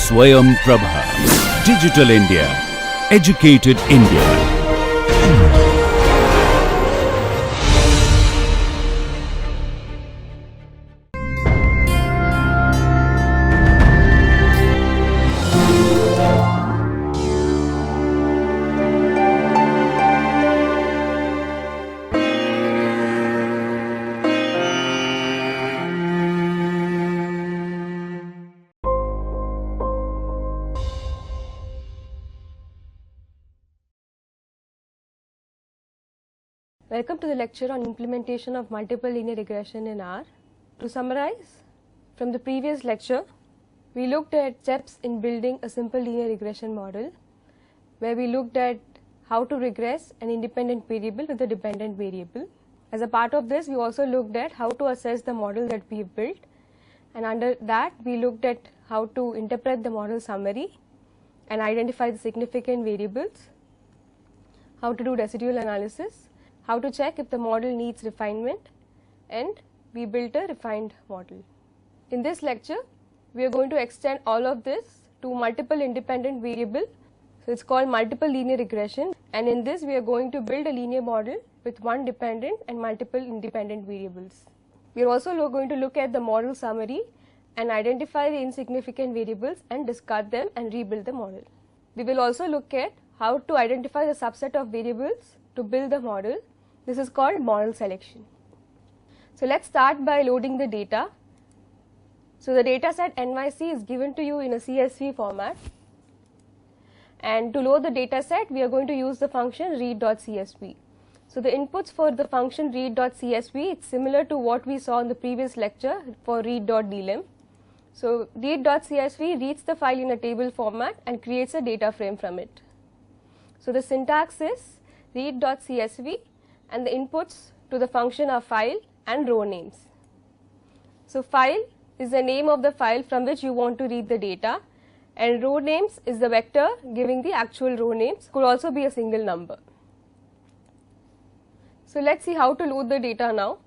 Swayam Prabha. Digital India. Educated India. Welcome to the lecture on implementation of multiple linear regression in R. To summarize, from the previous lecture, we looked at steps in building a simple linear regression model, where we looked at how to regress an independent variable with a dependent variable. As a part of this, we also looked at how to assess the model that we have built, and under that we looked at how to interpret the model summary and identify the significant variables, how to do residual analysis, how to check if the model needs refinement, and we built a refined model. In this lecture, we are going to extend all of this to multiple independent variable. So it's called multiple linear regression, and in this we are going to build a linear model with one dependent and multiple independent variables. We are also going to look at the model summary and identify the insignificant variables and discard them and rebuild the model. We will also look at how to identify the subset of variables to build the model. This is called model selection. So let's start by loading the data. So the data set NYC is given to you in a CSV format, and to load the data set we are going to use the function read.csv. So the inputs for the function read.csv, it's similar to what we saw in the previous lecture for read.dlim. So read.csv reads the file in a table format and creates a data frame from it. So the syntax is read.csv, and the inputs to the function are file and row names. So file is the name of the file from which you want to read the data, and row names is the vector giving the actual row names, could also be a single number. So let's see how to load the data now.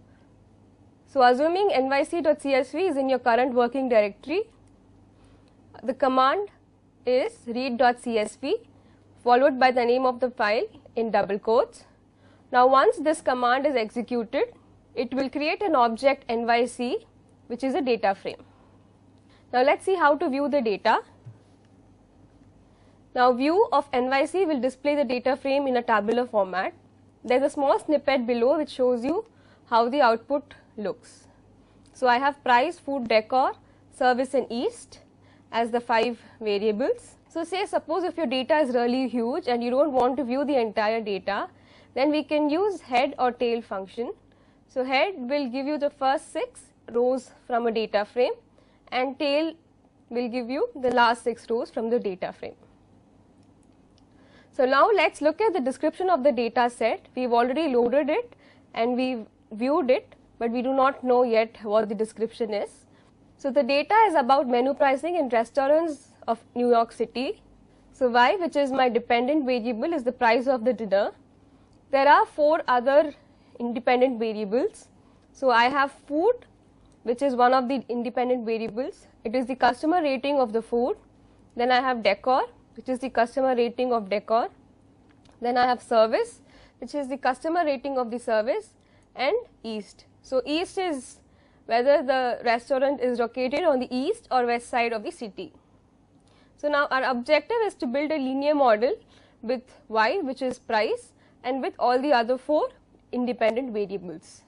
So assuming nyc.csv is in your current working directory, the command is read.csv followed by the name of the file in double quotes. Now once this command is executed, it will create an object nyc, which is a data frame. Now let's see how to view the data. Now view of nyc will display the data frame in a tabular format. There is a small snippet below which shows you how the output looks. So I have price, food, decor, service and east as the 5 variables. So say suppose if your data is really huge and you don't want to view the entire data, then we can use head or tail function. So head will give you the first 6 rows from a data frame, and tail will give you the last 6 rows from the data frame. So now let's look at the description of the data set. We've already loaded it and we've viewed it, but we do not know yet what the description is. So the data is about menu pricing in restaurants of New York City. So y, which is my dependent variable, is the price of the dinner. There are 4 other independent variables. So I have food, which is one of the independent variables. It is the customer rating of the food. Then I have decor, which is the customer rating of decor. Then I have service, which is the customer rating of the service, and east. So east is whether the restaurant is located on the east or west side of the city. So now our objective is to build a linear model with y, which is price, and with all the other 4 independent variables.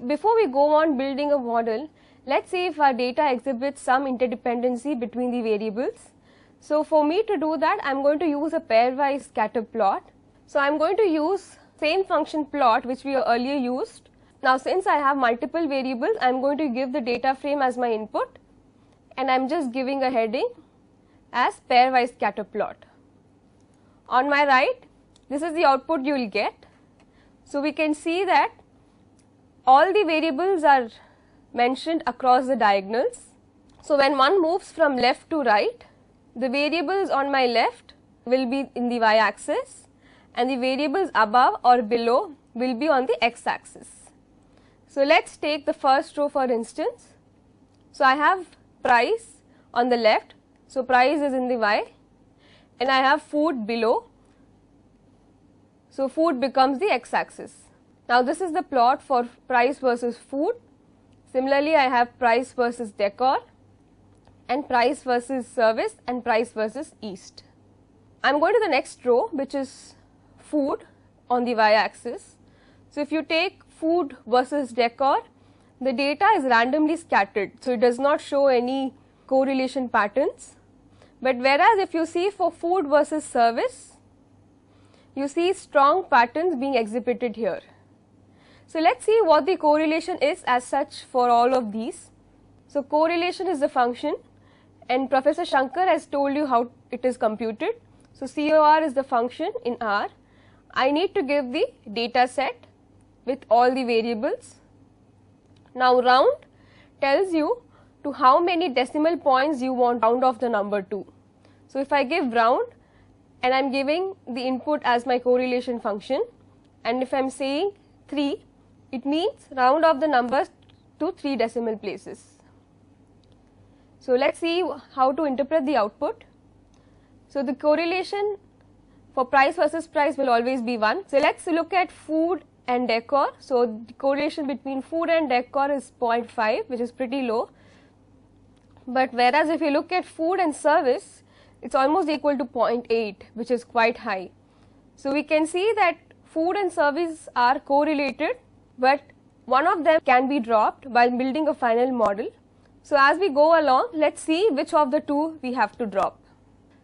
Before we go on building a model, let's see if our data exhibits some interdependency between the variables. So for me to do that, I'm going to use a pairwise scatter plot. So I'm going to use same function plot which we earlier used. Now since I have multiple variables, I'm going to give the data frame as my input, and I'm just giving a heading as pairwise scatter plot. On my right, this is the output you will get. So we can see that all the variables are mentioned across the diagonals. So when one moves from left to right, the variables on my left will be in the y-axis, and the variables above or below will be on the x-axis. So let's take the first row for instance. So I have price on the left. So price is in the y and I have food below. So food becomes the x axis. Now this is the plot for price versus food. Similarly, I have price versus decor and price versus service and price versus east. I am going to the next row, which is food on the y axis. So if you take food versus decor, the data is randomly scattered, so it does not show any correlation patterns. But whereas if you see for food versus service, you see strong patterns being exhibited here. So let's see what the correlation is as such for all of these. So correlation is the function, and Professor Shankar has told you how it is computed. So COR is the function in R. I need to give the data set with all the variables. Now round tells you to how many decimal points you want round off the number to. So if I give round and I am giving the input as my correlation function, and if I am saying 3, it means round off the numbers to 3 decimal places. So let's see how to interpret the output. So the correlation for price versus price will always be 1. So let's look at food and decor. So the correlation between food and decor is 0.5, which is pretty low. But whereas if you look at food and service, it's almost equal to 0.8, which is quite high. So we can see that food and service are correlated, but one of them can be dropped while building a final model. So as we go along, let's see which of the two we have to drop.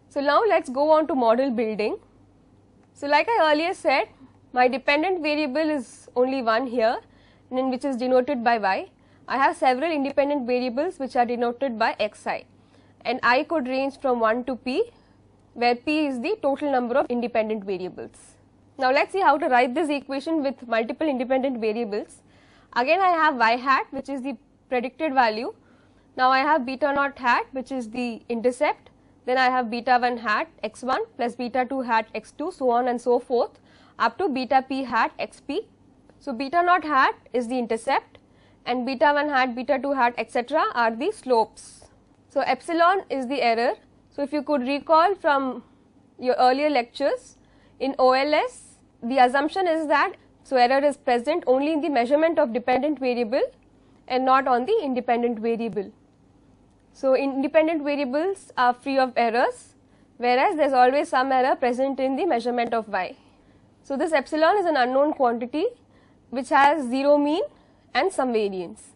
So now let's go on to model building. So like I earlier said, my dependent variable is only one here, and in which is denoted by y. I have several independent variables which are denoted by xi, and I could range from 1 to p, where p is the total number of independent variables. Now let's see how to write this equation with multiple independent variables. Again I have y hat, which is the predicted value. Now I have beta naught hat, which is the intercept. Then I have beta 1 hat x1 plus beta 2 hat x2, so on and so forth, up to beta p hat xp. So beta naught hat is the intercept, and beta 1 hat, beta 2 hat, etc. are the slopes. So epsilon is the error. So if you could recall from your earlier lectures, in OLS, the assumption is that error is present only in the measurement of dependent variable and not on the independent variable. So independent variables are free of errors, whereas there is always some error present in the measurement of y. So this epsilon is an unknown quantity which has 0 mean and some variance.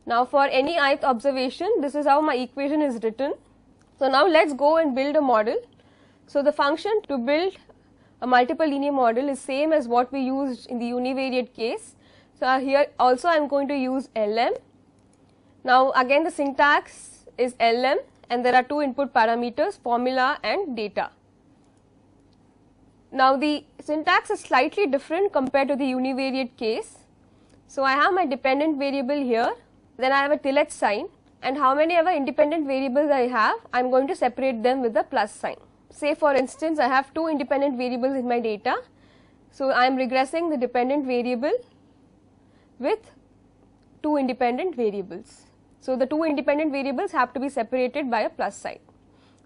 Now for any ith observation, this is how my equation is written. So now let's go and build a model. So the function to build a multiple linear model is same as what we used in the univariate case. So here also I am going to use LM. Now again the syntax is LM, and there are two input parameters, formula and data. Now the syntax is slightly different compared to the univariate case. So I have my dependent variable here, then I have a tilde sign, and how many ever independent variables I have, I am going to separate them with a plus sign. Say for instance I have two independent variables in my data, so I am regressing the dependent variable with two independent variables. So the two independent variables have to be separated by a plus sign.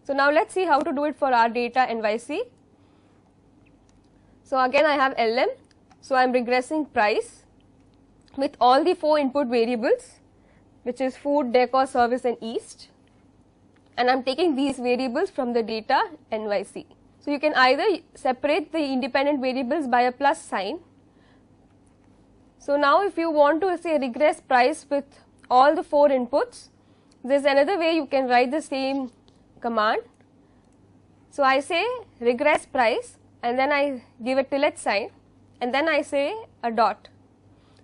So now let's see how to do it for our data NYC. So again I have LM, so I am regressing price with all the 4 input variables, which is food, decor, service and east, and I am taking these variables from the data NYC. So you can either separate the independent variables by a plus sign. So now if you want to say regress price with all the 4 inputs, there is another way you can write the same command. So I say regress price, and then I give a tilde sign, and then I say a dot.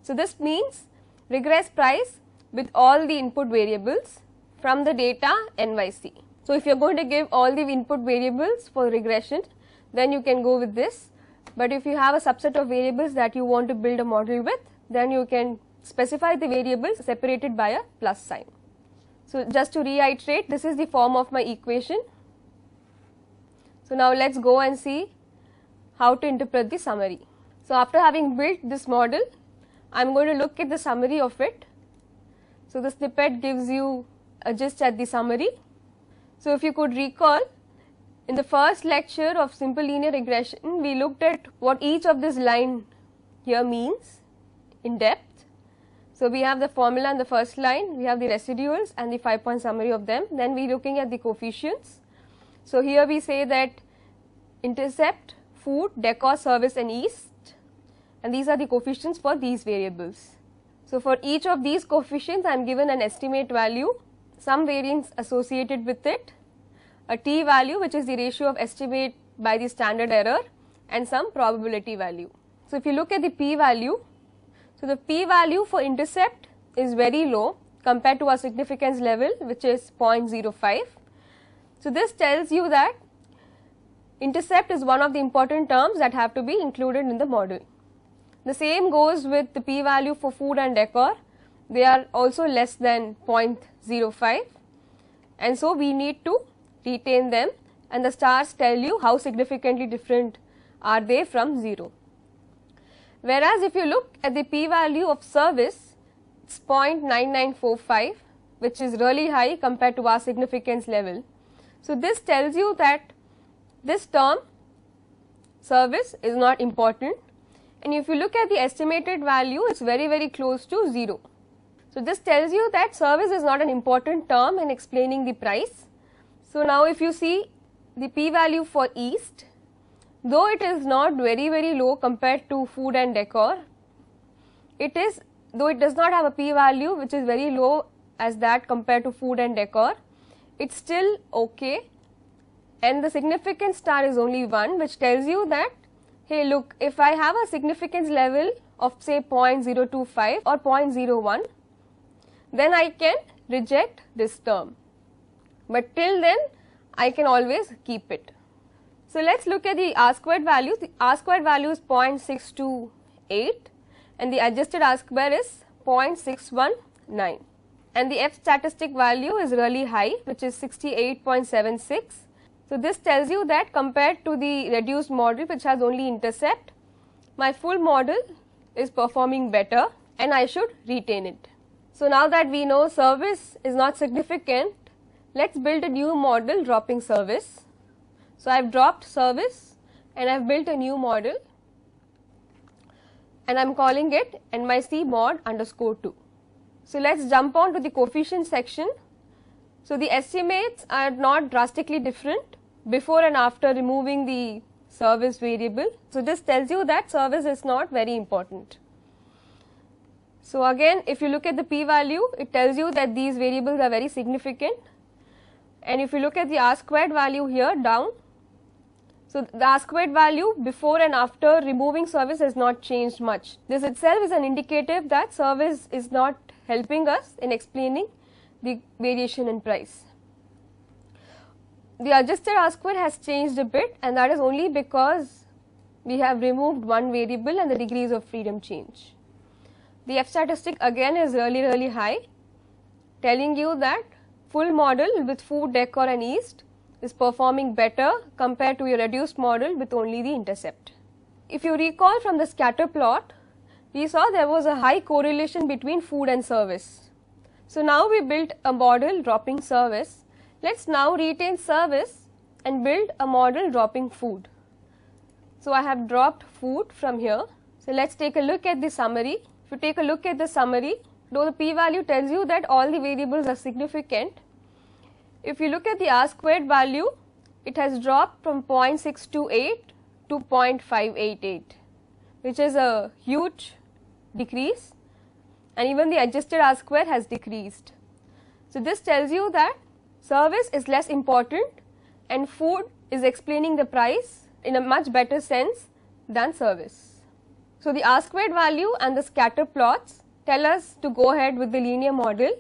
So this means regress price with all the input variables from the data NYC. So if you are going to give all the input variables for regression, then you can go with this, but if you have a subset of variables that you want to build a model with, then you can specify the variables separated by a plus sign. So just to reiterate, this is the form of my equation. So now let's go and see how to interpret the summary. So after having built this model, I am going to look at the summary of it. So the snippet gives you a gist at the summary. So if you could recall, in the first lecture of simple linear regression, we looked at what each of this line here means in depth. So we have the formula in the first line, we have the residuals and the 5-point summary of them. Then we are looking at the coefficients. So here we say that intercept, food, decor, service and east, and these are the coefficients for these variables. So for each of these coefficients I am given an estimate value, some variance associated with it, a t value which is the ratio of estimate by the standard error, and some probability value. So if you look at the p value, so the p value for intercept is very low compared to our significance level, which is 0.05. So this tells you that intercept is one of the important terms that have to be included in the model. The same goes with the p value for food and decor. They are also less than 0.05, and so we need to retain them, and the stars tell you how significantly different are they from 0. Whereas if you look at the p value of service, it's 0.9945, which is really high compared to our significance level. So this tells you that this term service is not important, and if you look at the estimated value, it's very close to 0. So this tells you that service is not an important term in explaining the price. So now if you see the p value for east, though it is not very low compared to food and decor, though it does not have a p value which is very low as that compared to food and decor, it's still okay, and the significance star is only 1, which tells you that, hey look, if I have a significance level of say 0.025 or 0.01, then I can reject this term, but till then I can always keep it. So let's look at the R squared value. The R squared value is 0.628 and the adjusted R square is 0.619, and the F statistic value is really high, which is 68.76. So this tells you that compared to the reduced model which has only intercept, my full model is performing better and I should retain it. So now that we know service is not significant, let's build a new model dropping service. So I have dropped service and I have built a new model, and I am calling it NYC mod underscore 2. So let's jump on to the coefficient section. So the estimates are not drastically different before and after removing the service variable. So this tells you that service is not very important. So again, if you look at the p value, it tells you that these variables are very significant, and if you look at the R squared value here down, so the R squared value before and after removing service has not changed much. This itself is an indicative that service is not helping us in explaining the variation in price. The adjusted R square has changed a bit, and that is only because we have removed one variable and the degrees of freedom change. The F statistic again is really high, telling you that full model with food, decor and east is performing better compared to your reduced model with only the intercept. If you recall from the scatter plot, we saw there was a high correlation between food and service. So now we built a model dropping service. Let's now retain service and build a model dropping food. So I have dropped food from here. So let's take a look at the summary. If you take a look at the summary, though the p value tells you that all the variables are significant, if you look at the R squared value, it has dropped from 0.628 to 0.588, which is a huge decrease, and even the adjusted R square has decreased. So this tells you that service is less important and food is explaining the price in a much better sense than service. So the R squared value and the scatter plots tell us to go ahead with the linear model,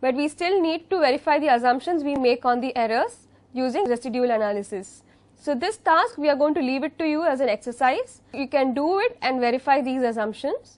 but we still need to verify the assumptions we make on the errors using residual analysis. So this task we are going to leave it to you as an exercise. You can do it and verify these assumptions.